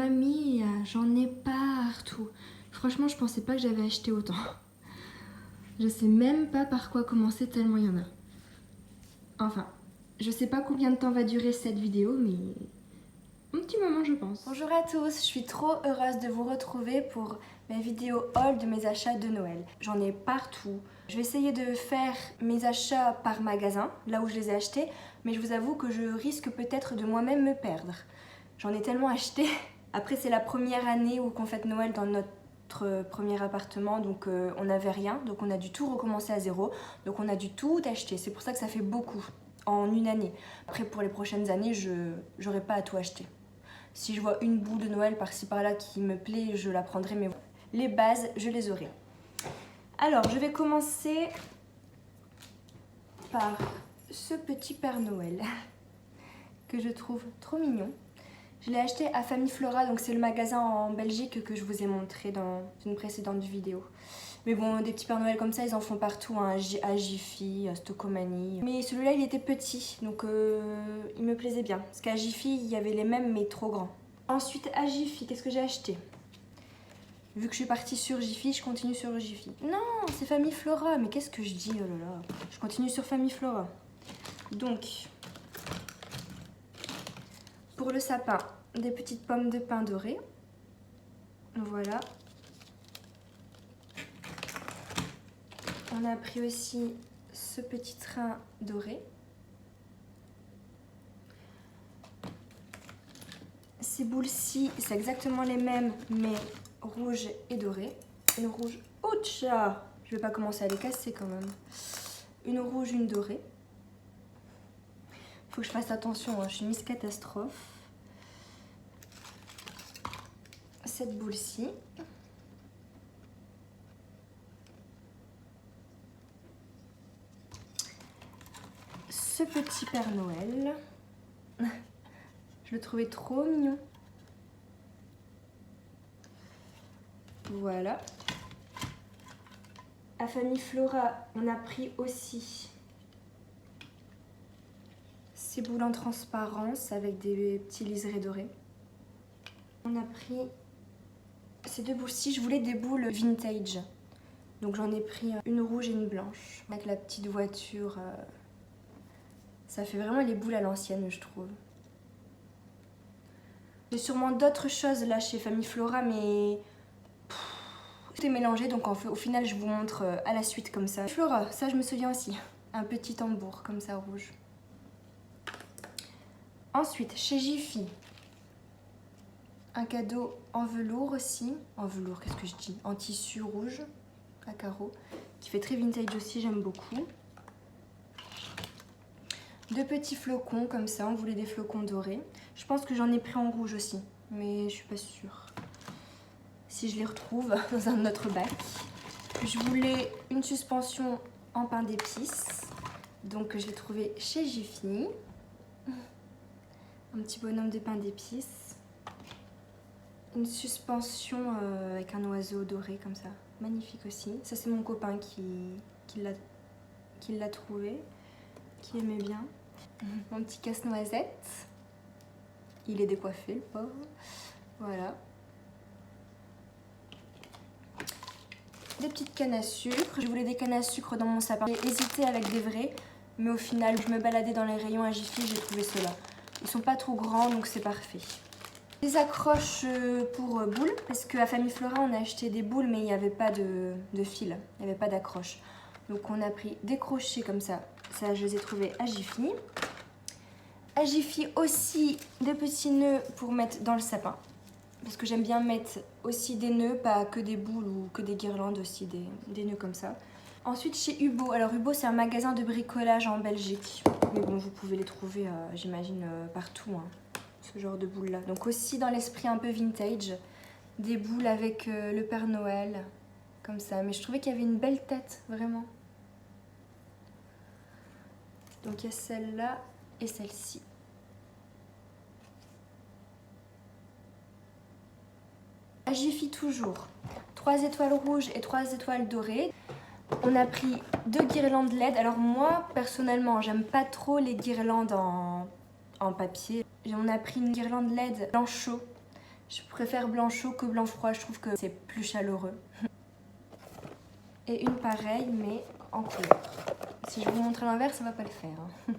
mamie, j'en ai partout. Franchement, je pensais pas que j'avais acheté autant. Je sais même pas par quoi commencer tellement il y en a. Enfin, je sais pas combien de temps va durer cette vidéo, mais un petit moment je pense. Bonjour à tous, je suis trop heureuse de vous retrouver pour mes vidéos haul de mes achats de Noël. J'en ai partout. Je vais essayer de faire mes achats par magasin, là où je les ai achetés, mais je vous avoue que je risque peut-être de moi-même me perdre. J'en ai tellement acheté. Après, c'est la première année où qu'on fête Noël dans notre premier appartement, donc on n'avait rien, donc on a dû tout recommencer à zéro, donc on a dû tout acheter. C'est pour ça que ça fait beaucoup en une année. Après, pour les prochaines années, je n'aurai pas à tout acheter. Si je vois une boule de Noël par-ci par-là qui me plaît, je la prendrai, mais les bases, je les aurai. Alors, je vais commencer par ce petit Père Noël que je trouve trop mignon. Je l'ai acheté à Famille Flora, donc c'est le magasin en Belgique que je vous ai montré dans une précédente vidéo. Mais bon, des petits Pères Noël comme ça, ils en font partout, hein, à Jiffy, à Stocomanie. Mais celui-là, il était petit, donc il me plaisait bien. Parce qu'à Jiffy, il y avait les mêmes, mais trop grands. Ensuite, à Jiffy, qu'est-ce que j'ai acheté? Vu que je suis partie sur Jiffy, je continue sur Jiffy. Non, c'est Famille Flora, mais qu'est-ce que je dis? Oh là là. Je continue sur Famille Flora. Donc, pour le sapin, des petites pommes de pin dorées. Voilà. On a pris aussi ce petit train doré. Ces boules-ci, c'est exactement les mêmes, mais rouge et doré. Une rouge, ouch, je vais pas commencer à les casser quand même. Une rouge, une dorée. Faut que je fasse attention, hein, je suis Miss Catastrophe. Cette boule-ci. Ce petit Père Noël. Je le trouvais trop mignon. Voilà. À Famille Flora, on a pris aussi ces boules en transparence avec des petits liserés dorés. On a pris ces deux boules-ci. Je voulais des boules vintage. Donc j'en ai pris une rouge et une blanche. Avec la petite voiture. Ça fait vraiment les boules à l'ancienne, je trouve. J'ai sûrement d'autres choses là chez Famille Flora, mais tout est mélangé, donc au final je vous montre à la suite comme ça. Flora, ça je me souviens aussi. Un petit tambour comme ça rouge. Ensuite, chez Jiffy, un cadeau en velours aussi. En velours, qu'est-ce que je dis? En tissu rouge à carreaux, qui fait très vintage aussi, j'aime beaucoup. Deux petits flocons comme ça, on voulait des flocons dorés. Je pense que j'en ai pris en rouge aussi, mais je suis pas sûre. Si je les retrouve dans un autre bac. Je voulais une suspension en pain d'épices, donc je l'ai trouvé chez Jiffy. Un petit bonhomme de pain d'épices. Une suspension avec un oiseau doré comme ça, magnifique aussi. Ça c'est mon copain qui l'a trouvé, qui aimait bien. Mon petit casse-noisette. Il est décoiffé, le pauvre. Voilà. Des petites cannes à sucre. Je voulais des cannes à sucre dans mon sapin. J'ai hésité avec des vrais, mais au final, je me baladais dans les rayons à Jiffy, j'ai trouvé ceux-là. Ils sont pas trop grands, donc c'est parfait. Des accroches pour boules, parce qu'à Famille Flora, on a acheté des boules, mais il n'y avait pas de fil, il n'y avait pas d'accroche. Donc on a pris des crochets comme ça. Ça, je les ai trouvés à Jiffy. À Jiffy aussi des petits nœuds pour mettre dans le sapin. Parce que j'aime bien mettre aussi des nœuds, pas que des boules ou que des guirlandes, aussi des nœuds comme ça. Ensuite chez Hubo. Alors Hubo c'est un magasin de bricolage en Belgique. Mais bon, vous pouvez les trouver, j'imagine, partout, hein, ce genre de boules là. Donc aussi dans l'esprit un peu vintage. Des boules avec le Père Noël, comme ça. Mais je trouvais qu'il y avait une belle tête, vraiment. Donc il y a celle-là et celle-ci. À Jiffy toujours, 3 étoiles rouges et 3 étoiles dorées. On a pris 2 guirlandes LED. Alors moi, personnellement, j'aime pas trop les guirlandes en papier. On a pris une guirlande LED blanc chaud. Je préfère blanc chaud que blanc froid, je trouve que c'est plus chaleureux. Et une pareille, mais en couleur. Si je vous montre à l'envers, ça va pas le faire. Hein.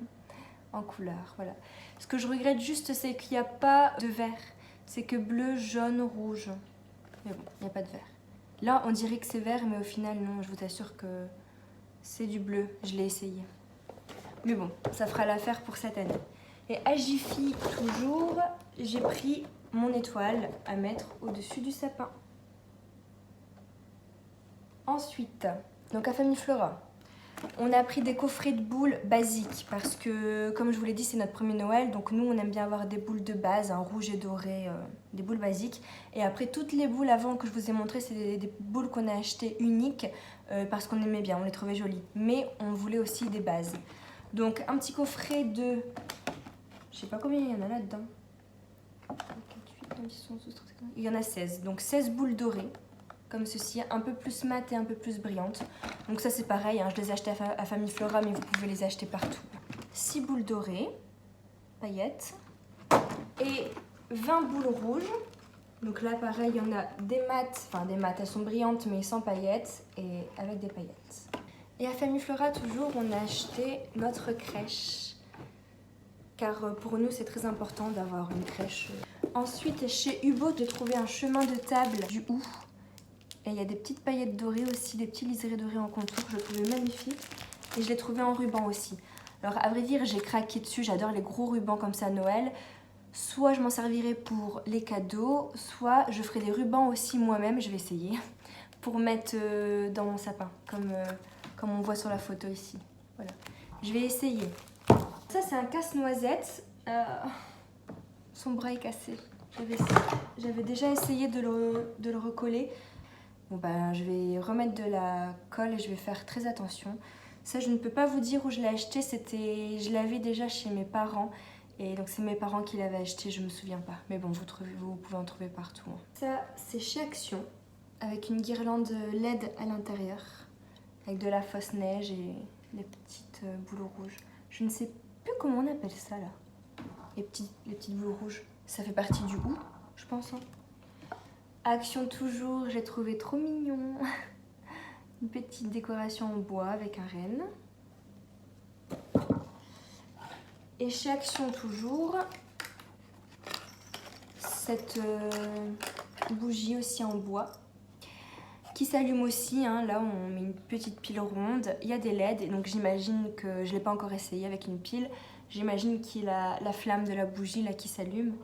En couleur, voilà. Ce que je regrette juste, c'est qu'il n'y a pas de vert. C'est que bleu, jaune, rouge. Mais bon, il n'y a pas de vert. Là, on dirait que c'est vert, mais au final, non, je vous assure que c'est du bleu. Je l'ai essayé. Mais bon, ça fera l'affaire pour cette année. Et à Jiffy, toujours, j'ai pris mon étoile à mettre au-dessus du sapin. Ensuite, donc à Famille Flora, on a pris des coffrets de boules basiques parce que, comme je vous l'ai dit, c'est notre premier Noël. Donc nous, on aime bien avoir des boules de base, un rouge et doré, des boules basiques. Et après, toutes les boules avant que je vous ai montré, c'est des boules qu'on a achetées uniques parce qu'on aimait bien, on les trouvait jolies. Mais on voulait aussi des bases. Donc un petit coffret de... Je sais pas combien il y en a là-dedans. Il y en a 16. Donc 16 boules dorées. Comme ceci, un peu plus mat et un peu plus brillante. Donc ça c'est pareil, hein, je les ai achetées à Famille Flora, mais vous pouvez les acheter partout. 6 boules dorées, paillettes, et 20 boules rouges. Donc là pareil, il y en a des mates, enfin des mates, elles sont brillantes mais sans paillettes et avec des paillettes. Et à Famille Flora toujours, on a acheté notre crèche. Car pour nous c'est très important d'avoir une crèche. Ensuite chez Hubo, j'ai trouvé un chemin de table du Hou. Et il y a des petites paillettes dorées aussi, des petits liserés dorés en contour, je le trouvais magnifique. Et je l'ai trouvé en ruban aussi. Alors à vrai dire, j'ai craqué dessus, j'adore les gros rubans comme ça à Noël. Soit je m'en servirai pour les cadeaux, soit je ferai des rubans aussi moi-même, je vais essayer, pour mettre dans mon sapin, comme on voit sur la photo ici. Voilà, je vais essayer. Ça c'est un casse-noisette, son bras est cassé. J'avais déjà essayé de le recoller. Bon ben, je vais remettre de la colle et je vais faire très attention. Ça, je ne peux pas vous dire où je l'ai acheté. Je l'avais déjà chez mes parents. Et donc, c'est mes parents qui l'avaient acheté, je me souviens pas. Mais bon, vous pouvez en trouver partout. Hein. Ça, c'est chez Action, avec une guirlande LED à l'intérieur, avec de la fausse neige et les petites boules rouges. Je ne sais plus comment on appelle ça, là. Les petites boules rouges. Ça fait partie du Hou, je pense. Hein. Action toujours, j'ai trouvé trop mignon. Une petite décoration en bois avec un renne. Et chez Action toujours, cette bougie aussi en bois qui s'allume aussi. Hein. Là, on met une petite pile ronde. Il y a des LED, et donc j'imagine que je ne l'ai pas encore essayé avec une pile. J'imagine qu'il y a la flamme de la bougie là qui s'allume.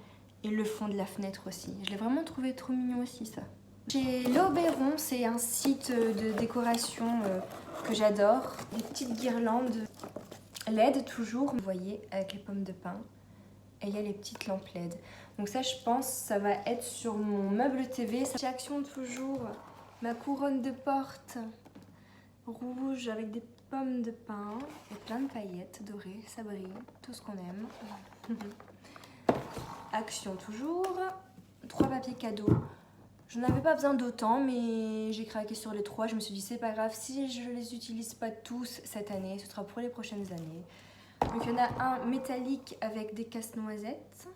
Et le fond de la fenêtre aussi. Je l'ai vraiment trouvé trop mignon aussi, ça. Chez L'Oberon, c'est un site de décoration que j'adore. Des petites guirlandes LED toujours, vous voyez, avec les pommes de pin. Et il y a les petites lampes LED. Donc ça, je pense, ça va être sur mon meuble TV. Chez Action toujours, ma couronne de porte rouge avec des pommes de pin et plein de paillettes dorées. Ça brille, tout ce qu'on aime. Action toujours, 3 papiers cadeaux. Je n'avais pas besoin d'autant, mais j'ai craqué sur les 3. Je me suis dit c'est pas grave, si je les utilise pas tous cette année, ce sera pour les prochaines années. Donc il y en a un métallique avec des casse-noisettes.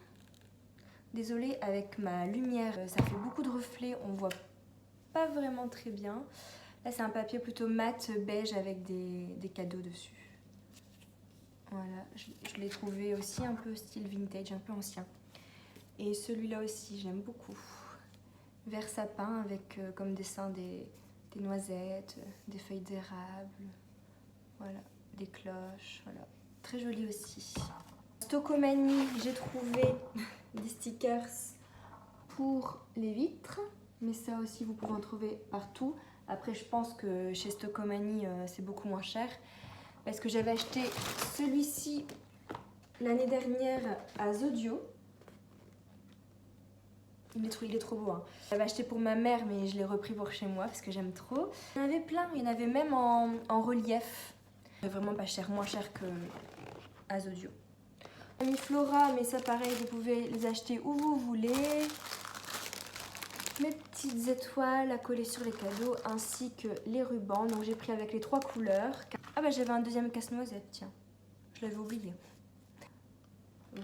Désolée, avec ma lumière, ça fait beaucoup de reflets, on voit pas vraiment très bien. Là c'est un papier plutôt mat, beige avec des cadeaux dessus. Voilà, je l'ai trouvé aussi un peu style vintage, un peu ancien. Et celui-là aussi, j'aime beaucoup. Vert sapin avec comme dessin des noisettes, des feuilles d'érable, voilà, des cloches, voilà. Très joli aussi. Stocomanie, j'ai trouvé des stickers pour les vitres, mais ça aussi vous pouvez en trouver partout. Après, je pense que chez Stocomanie, c'est beaucoup moins cher parce que j'avais acheté celui-ci l'année dernière à Zodio. Il est trop beau. Hein. J'avais acheté pour ma mère, mais je l'ai repris pour chez moi parce que j'aime trop. Il y en avait plein, il y en avait même en relief. Vraiment pas cher, moins cher que à Zodio. Famille Flora, mais ça pareil, vous pouvez les acheter où vous voulez. Mes petites étoiles à coller sur les cadeaux, ainsi que les rubans. Donc j'ai pris avec les 3 couleurs. Ah bah j'avais un deuxième casse-noisette, tiens. Je l'avais oublié.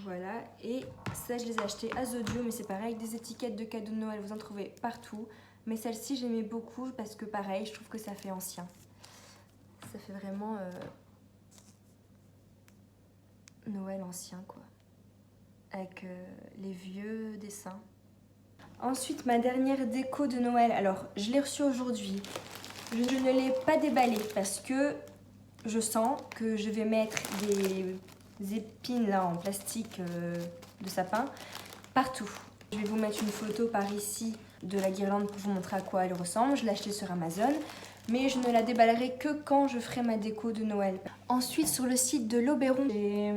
Voilà, et ça je les ai achetés à Zodio, mais c'est pareil, des étiquettes de cadeaux de Noël, vous en trouvez partout. Mais celle-ci j'aimais beaucoup parce que pareil, je trouve que ça fait ancien. Ça fait vraiment Noël ancien quoi, avec les vieux dessins. Ensuite, ma dernière déco de Noël, alors je l'ai reçue aujourd'hui. Je ne l'ai pas déballée parce que je sens que je vais mettre des épines là en plastique de sapin partout. Je vais vous mettre une photo par ici de la guirlande pour vous montrer à quoi elle ressemble. Je l'ai achetée sur Amazon, mais je ne la déballerai que quand je ferai ma déco de Noël. Ensuite, sur le site de l'Oberon, j'ai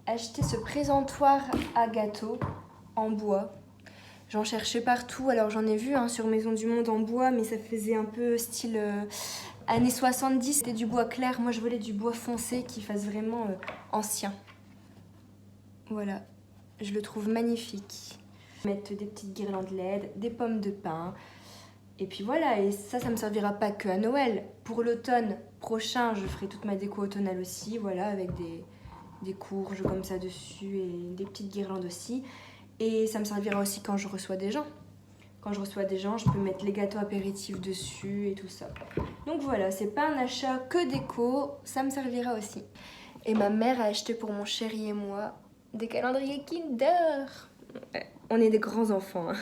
acheté ce présentoir à gâteau en bois. J'en cherchais partout, alors j'en ai vu sur Maison du Monde en bois, mais ça faisait un peu style années 70. C'était du bois clair, moi je voulais du bois foncé qui fasse vraiment ancien. Voilà, je le trouve magnifique. Mettre des petites guirlandes LED, des pommes de pin, et puis voilà, et ça me servira pas que à Noël. Pour l'automne prochain, je ferai toute ma déco automnale aussi, voilà, avec des courges comme ça dessus et des petites guirlandes aussi. Et ça me servira aussi quand je reçois des gens. Quand je reçois des gens, je peux mettre les gâteaux apéritifs dessus et tout ça. Donc voilà, c'est pas un achat que déco, ça me servira aussi. Et ma mère a acheté pour mon chéri et moi des calendriers Kinder. On est des grands enfants.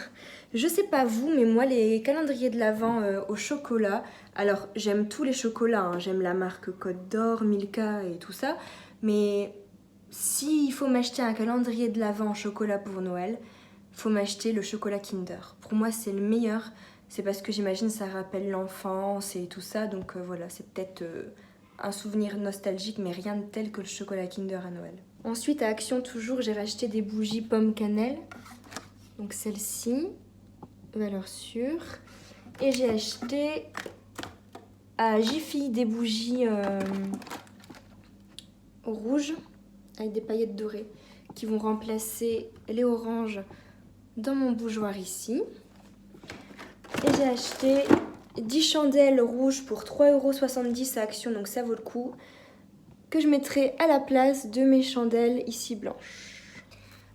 Je sais pas vous, mais moi les calendriers de l'Avent au chocolat, alors j'aime tous les chocolats, j'aime la marque Côte d'Or, Milka et tout ça, mais s'il faut m'acheter un calendrier de l'Avent en chocolat pour Noël, faut m'acheter le chocolat Kinder. Pour moi, c'est le meilleur. C'est parce que j'imagine ça rappelle l'enfance et tout ça. Donc voilà, c'est peut-être un souvenir nostalgique, mais rien de tel que le chocolat Kinder à Noël. Ensuite, à Action toujours, j'ai racheté des bougies pomme cannelle. Donc celle-ci, valeur sûre. Et j'ai acheté à Jiffy des bougies rouges, avec des paillettes dorées qui vont remplacer les oranges dans mon bougeoir ici. Et j'ai acheté 10 chandelles rouges pour 3,70 € à Action, donc ça vaut le coup, que je mettrai à la place de mes chandelles ici blanches.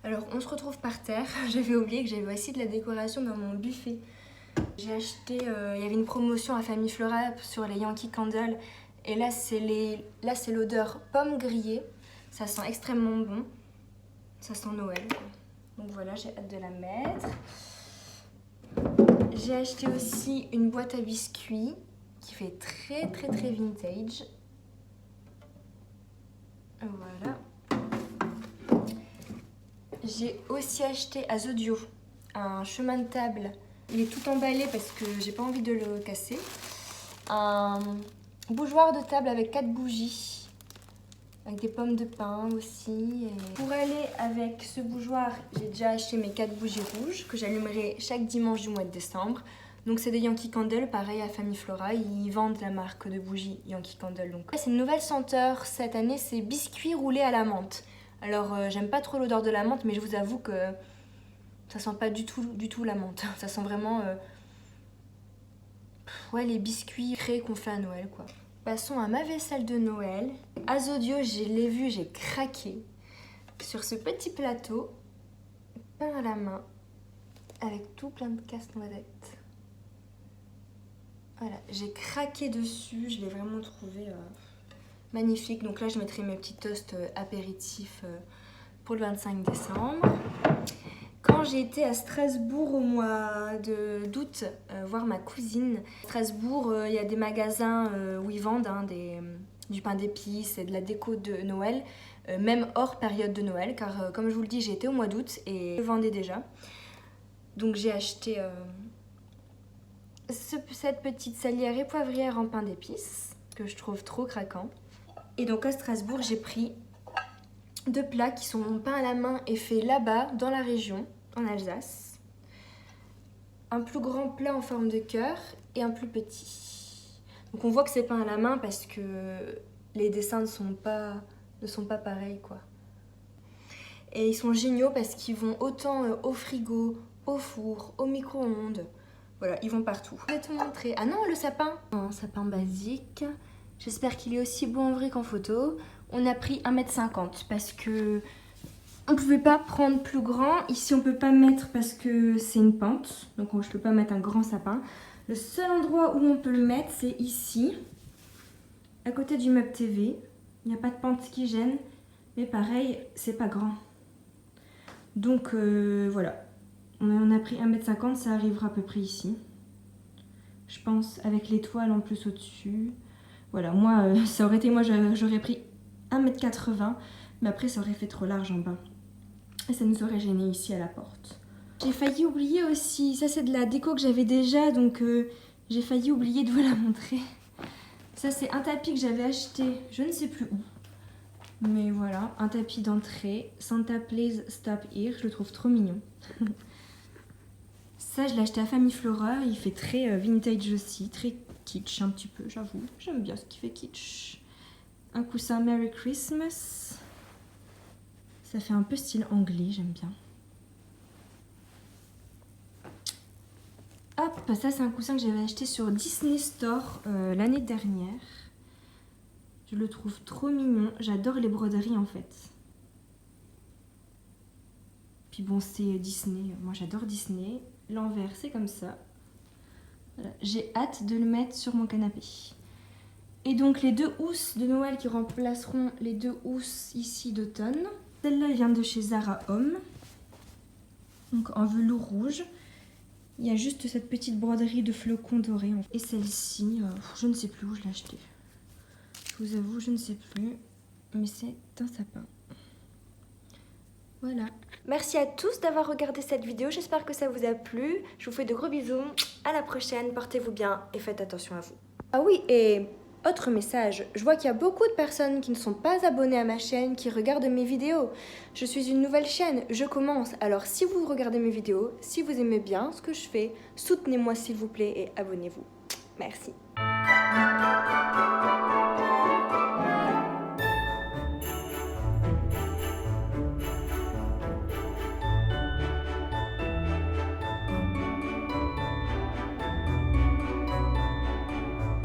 Alors on se retrouve par terre, j'avais oublié que j'avais aussi de la décoration dans mon buffet. J'ai acheté, il y avait une promotion à Famille Flora sur les Yankee Candle, et là c'est l'odeur pomme grillée. Ça sent extrêmement bon. Ça sent Noël. Donc voilà, j'ai hâte de la mettre. J'ai acheté aussi une boîte à biscuits qui fait très vintage. Voilà. J'ai aussi acheté à Zodio un chemin de table. Il est tout emballé parce que j'ai pas envie de le casser. Un bougeoir de table avec 4 bougies. Avec des pommes de pin aussi. Et pour aller avec ce bougeoir, j'ai déjà acheté mes 4 bougies rouges que j'allumerai chaque dimanche du mois de décembre. Donc c'est des Yankee Candle, pareil à Famille Flora, ils vendent la marque de bougies Yankee Candle. Donc c'est une nouvelle senteur cette année, c'est biscuits roulés à la menthe. Alors j'aime pas trop l'odeur de la menthe, mais je vous avoue que ça sent pas du tout la menthe. Ça sent vraiment ouais, les biscuits créés qu'on fait à Noël quoi. Passons à ma vaisselle de Noël. À Zodio, je l'ai vu, j'ai craqué sur ce petit plateau, pain à la main, avec tout plein de casse-noisettes. Voilà, j'ai craqué dessus, je l'ai vraiment trouvé magnifique. Donc là, je mettrai mes petits toasts apéritifs pour le 25 décembre. Quand j'ai été à Strasbourg au mois d'août voir ma cousine, à Strasbourg, il y a des magasins où ils vendent du pain d'épices et de la déco de Noël, même hors période de Noël, car comme je vous le dis, j'ai été au mois d'août et je vendais déjà. Donc j'ai acheté cette petite salière et poivrière en pain d'épices, que je trouve trop craquant. Et donc à Strasbourg, j'ai pris 2 plats qui sont peints à la main et faits là-bas, dans la région, en Alsace. Un plus grand plat en forme de cœur et un plus petit. Donc on voit que c'est peint à la main parce que les dessins ne sont pas pareils quoi. Et ils sont géniaux parce qu'ils vont autant au frigo, au four, au micro-ondes. Voilà, ils vont partout. Je vais te montrer. Ah non, le sapin. Un sapin basique. J'espère qu'il est aussi beau en vrai qu'en photo. On a pris 1,50 m parce que On pouvait pas prendre plus grand. Ici, on peut pas mettre parce que c'est une pente. Donc, je peux pas mettre un grand sapin. Le seul endroit où on peut le mettre, c'est ici, à côté du meuble TV. Il n'y a pas de pente qui gêne. Mais pareil, c'est pas grand. Donc, voilà. On a pris 1,50 m, ça arrivera à peu près ici. Je pense, avec l'étoile en plus au-dessus. Voilà, moi, ça aurait été... Moi, j'aurais pris 1,80 m. Mais après, ça aurait fait trop large en bas. Et ça nous aurait gêné ici à la porte. J'ai failli oublier aussi, ça c'est de la déco que j'avais déjà, donc j'ai failli oublier de vous la montrer. Ça c'est un tapis que j'avais acheté, je ne sais plus où. Mais voilà, un tapis d'entrée, Santa Please Stop Here, je le trouve trop mignon. Ça je l'ai acheté à Famille Flora, il fait très vintage aussi, très kitsch un petit peu, j'avoue. J'aime bien ce qui fait kitsch. Un coussin Merry Christmas. Ça fait un peu style anglais, j'aime bien. Hop, ça c'est un coussin que j'avais acheté sur Disney Store l'année dernière. Je le trouve trop mignon. J'adore les broderies en fait. Puis bon, c'est Disney. Moi j'adore Disney. L'envers c'est comme ça. Voilà. J'ai hâte de le mettre sur mon canapé. Et donc les 2 housses de Noël qui remplaceront les 2 housses ici d'automne. Celle-là vient de chez Zara Home. Donc en velours rouge. Il y a juste cette petite broderie de flocons dorés. Et celle-ci, je ne sais plus où je l'ai achetée. Je vous avoue, je ne sais plus. Mais c'est un sapin. Voilà. Merci à tous d'avoir regardé cette vidéo. J'espère que ça vous a plu. Je vous fais de gros bisous. À la prochaine. Portez-vous bien et faites attention à vous. Ah oui, et autre message. Je vois qu'il y a beaucoup de personnes qui ne sont pas abonnées à ma chaîne, qui regardent mes vidéos. Je suis une nouvelle chaîne, je commence. Alors si vous regardez mes vidéos, si vous aimez bien ce que je fais, soutenez-moi s'il vous plaît et abonnez-vous. Merci.